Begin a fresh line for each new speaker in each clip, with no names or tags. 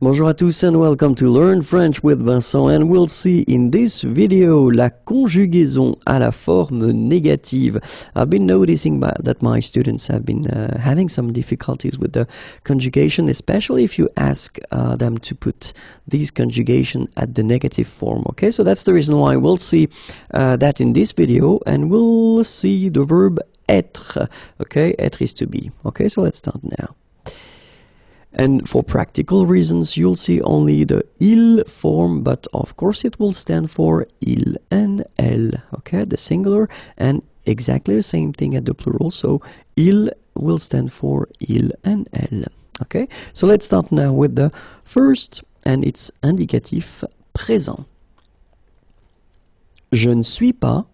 Bonjour à tous and welcome to Learn French with Vincent, and we'll see in this video la conjugaison à la forme négative. I've been noticing that my students have been having some difficulties with the conjugation, especially if you ask them to put these conjugation at the negative form. Okay, so that's the reason why we'll see that in this video, and we'll see the verb être. Okay, être is to be. Okay, so let's start now. And for practical reasons, you'll see only the il form, but of course it will stand for il and elle, okay, the singular, and exactly the same thing at the plural, so il will stand for il and elle, okay? So let's start now with the first, and it's indicatif présent. Je ne suis pas,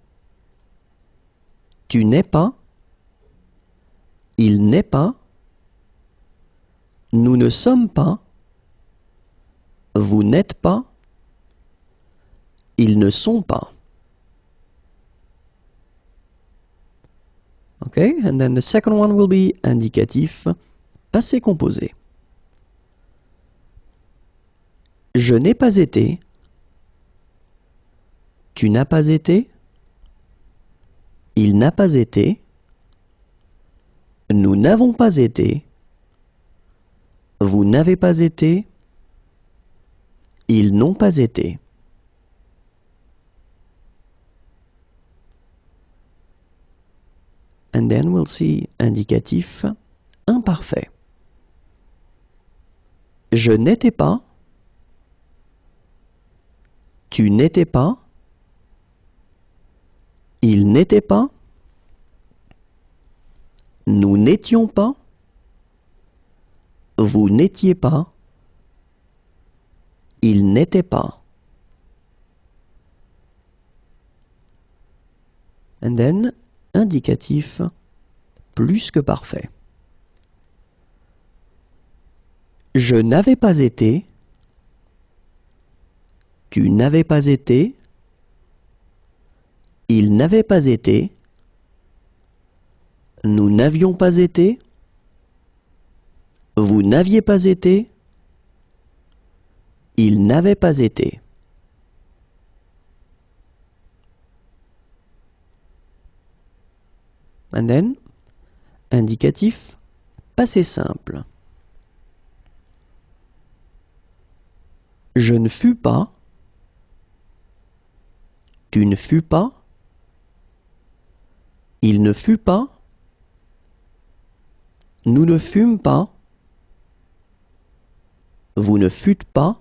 tu n'es pas, il n'est pas, nous ne sommes pas, vous n'êtes pas, ils ne sont pas. Okay, and then the second one will be indicatif passé composé. Je n'ai pas été, tu n'as pas été, il n'a pas été, nous n'avons pas été, vous n'avez pas été, ils n'ont pas été. And then we'll see indicatif imparfait. Je n'étais pas, tu n'étais pas, il n'était pas, nous n'étions pas, vous n'étiez pas, il n'était pas. And then, indicatif plus que parfait. Je n'avais pas été, tu n'avais pas été, il n'avait pas été, nous n'avions pas été, vous n'aviez pas été, il n'avait pas été. And then, indicatif passé simple. Je ne fus pas, tu ne fus pas, il ne fut pas, nous ne fûmes pas, vous ne fûtes pas,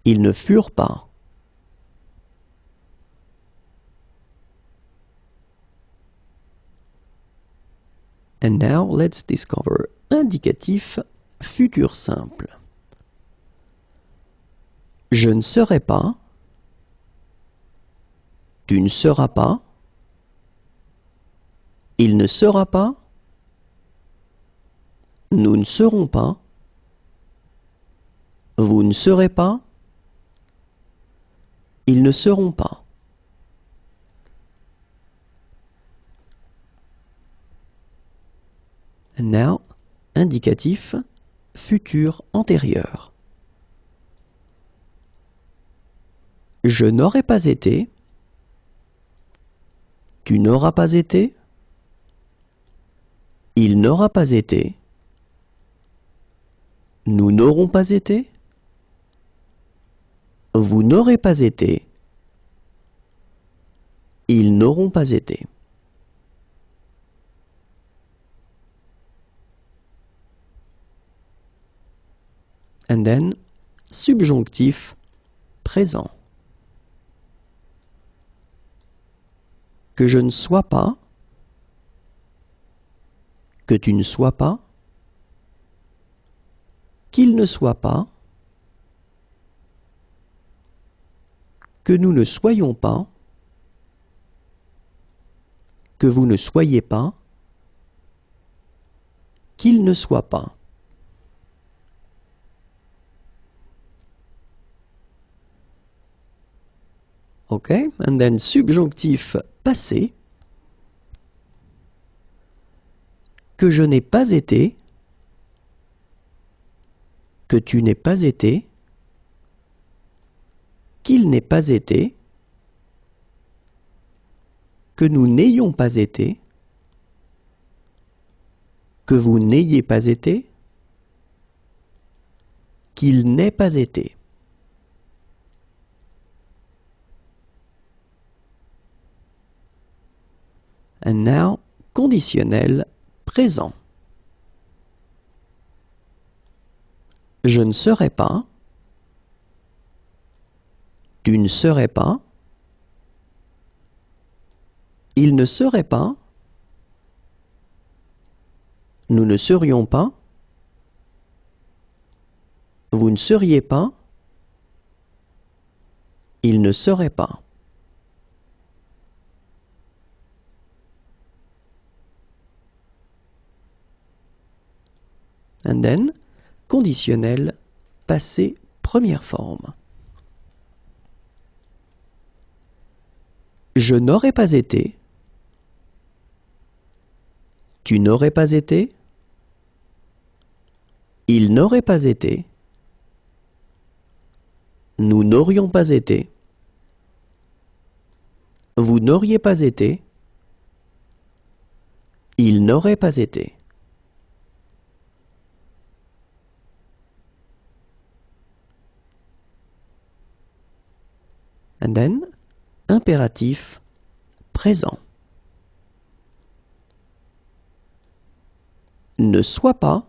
ils ne furent pas. And now let's discover indicatif futur simple. Je ne serai pas, tu ne seras pas, il ne sera pas, nous ne serons pas, vous ne serez pas, ils ne seront pas. And now, indicatif futur antérieur. Je n'aurais pas été, tu n'auras pas été, il n'aura pas été, nous n'aurons pas été, vous n'aurez pas été, ils n'auront pas été. And then, subjonctif présent. Que je ne sois pas, que tu ne sois pas, qu'il ne soit pas, que nous ne soyons pas, que vous ne soyez pas, qu'il ne soit pas. Okay, and then subjonctif passé. Que je n'ai pas été, que tu n'aies pas été, qu'il n'ait pas été, que nous n'ayons pas été, que vous n'ayez pas été, qu'il n'ait pas été. And now, conditionnel présent. Je ne serai pas, tu ne serais pas, il ne serait pas, nous ne serions pas, vous ne seriez pas, il ne serait pas. And then, conditionnel passé première forme. Je n'aurais pas été, tu n'aurais pas été, il n'aurait pas été, nous n'aurions pas été, vous n'auriez pas été, il n'aurait pas été. And then, impératif présent. Ne sois pas,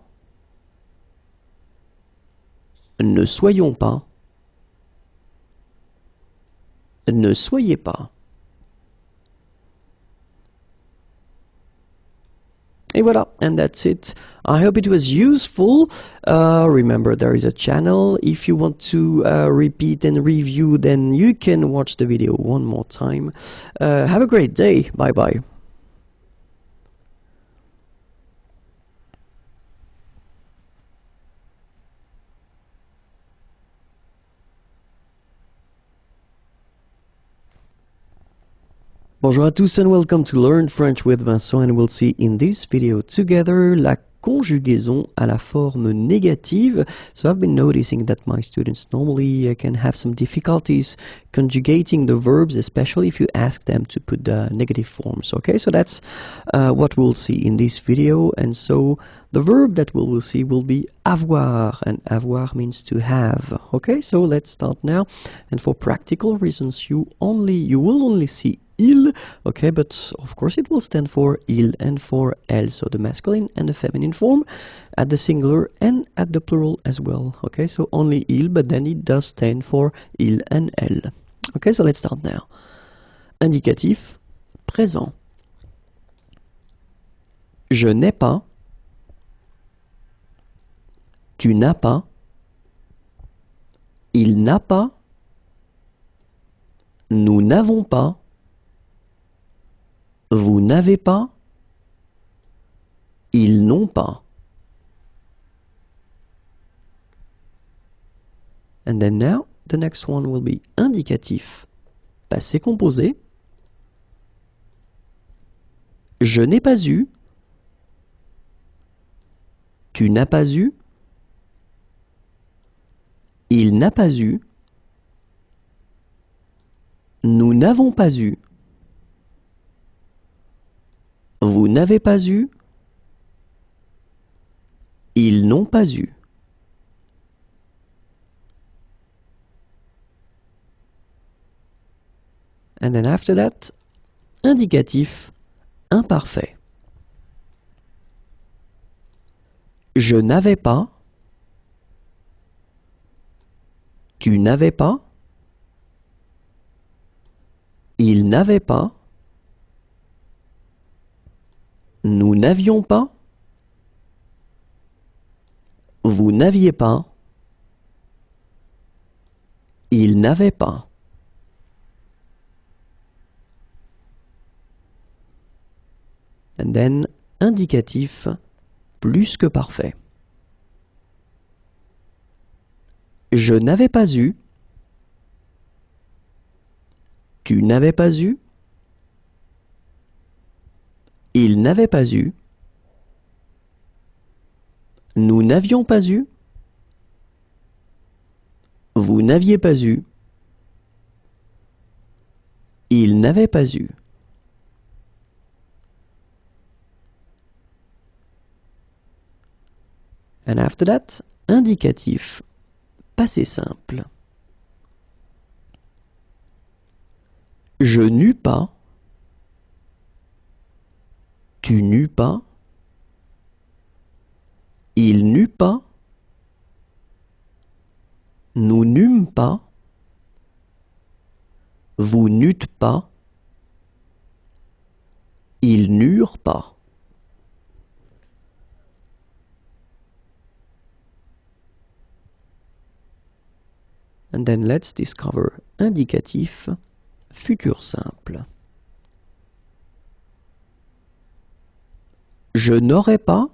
ne soyons pas, ne soyez pas. Et voilà, and that's it. I hope it was useful. Remember, there is a channel. If you want to repeat and review, then you can watch the video one more time. Have a great day. Bye bye. Bonjour à tous and welcome to Learn French with Vincent, and we'll see in this video together la conjugaison à la forme négative. So I've been noticing that my students normally can have some difficulties conjugating the verbs, especially if you ask them to put the negative forms. Okay, so that's what we'll see in this video. And so the verb that we will see will be avoir, and avoir means to have. Okay, so let's start now. And for practical reasons, you will only see il, okay, but of course it will stand for il and for elle, so the masculine and the feminine form at the singular and at the plural as well. Okay, so only il, but then it does stand for il and elle. Okay, so let's start now. Indicatif présent. Je n'ai pas, tu n'as pas, il n'a pas, nous n'avons pas, vous n'avez pas, ils n'ont pas. And then now, the next one will be indicatif, passé composé. Je n'ai pas eu, tu n'as pas eu, il n'a pas eu, nous n'avons pas eu, vous n'avez pas eu, ils n'ont pas eu. And then after that, indicatif imparfait. Je n'avais pas, tu n'avais pas, il n'avait pas, nous n'avions pas, vous n'aviez pas, il n'avait pas. And then, indicatif plus que parfait. Je n'avais pas eu, tu n'avais pas eu, il n'avait pas eu, nous n'avions pas eu, Vous n'aviez pas eu. Il n'avait pas eu. And after that, indicatif, passé simple. Je n'eus pas. Tu n'eus pas. Il n'eut pas. Nous n'eûmes pas. Vous n'eûtes pas. Ils n'eurent pas. And then let's discover indicatif, futur simple. Je n'aurai pas.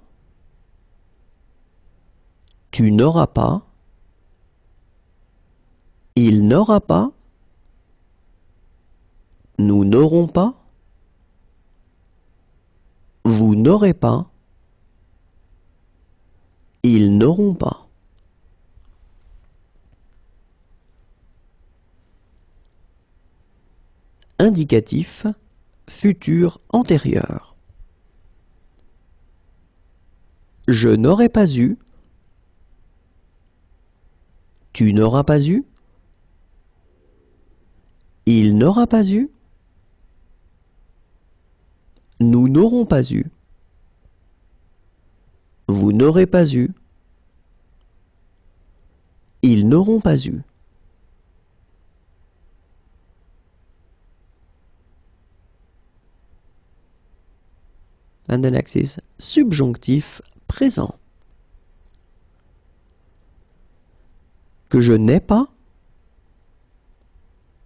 Tu n'auras pas. Il n'aura pas. Nous n'aurons pas. Vous n'aurez pas. Ils n'auront pas. Indicatif, futur antérieur. Je n'aurais pas eu. Tu n'auras pas eu. Il n'aura pas eu. Nous n'aurons pas eu. Vous n'aurez pas eu. Ils n'auront pas eu. And the next is subjonctif présent. Que je n'ai pas.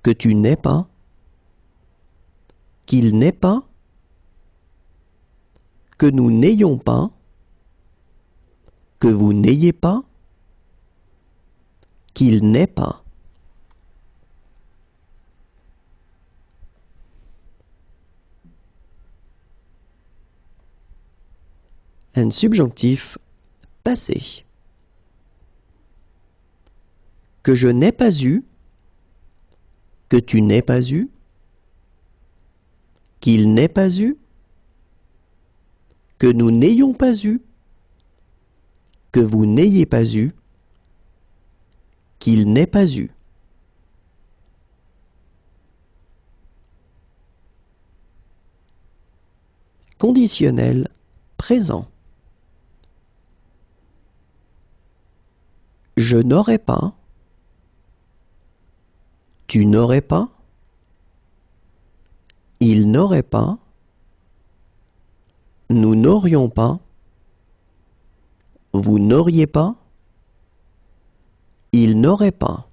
Que tu n'aies pas. Qu'il n'ait pas. Que nous n'ayons pas. Que vous n'ayez pas. Qu'il n'ait pas. Un subjonctif passé. Que je n'ai pas eu. Que tu n'aies pas eu. Qu'il n'ait pas eu. Que nous n'ayons pas eu. Que vous n'ayez pas eu. Qu'il n'ait pas eu. Conditionnel présent. Je n'aurais pas. Tu n'aurais pas. Il n'aurait pas. Nous n'aurions pas. Vous n'auriez pas. Il n'aurait pas.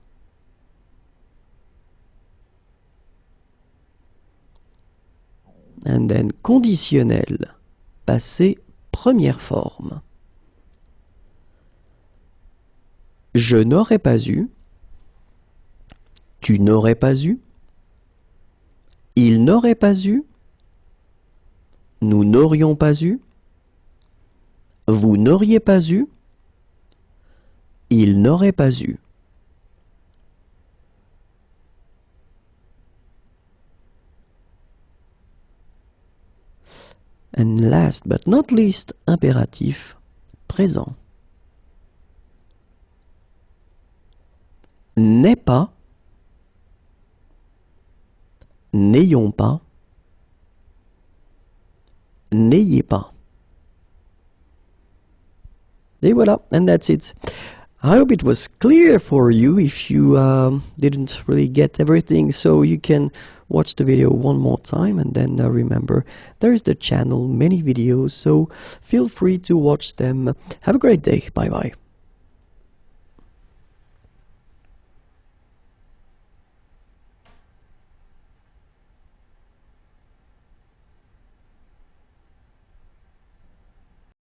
And then conditionnel, passé première forme. Je n'aurais pas eu. Tu n'aurais pas eu. Il n'aurait pas eu. Nous n'aurions pas eu. Vous n'auriez pas eu. Il n'aurait pas eu. And last but not least, impératif présent. N'est pas. N'ayons pas. N'ayez pas. Et voilà, and that's it. I hope it was clear for you. If you didn't really get everything, so you can watch the video one more time, and then remember, there is the channel, many videos, so feel free to watch them. Have a great day. Bye bye.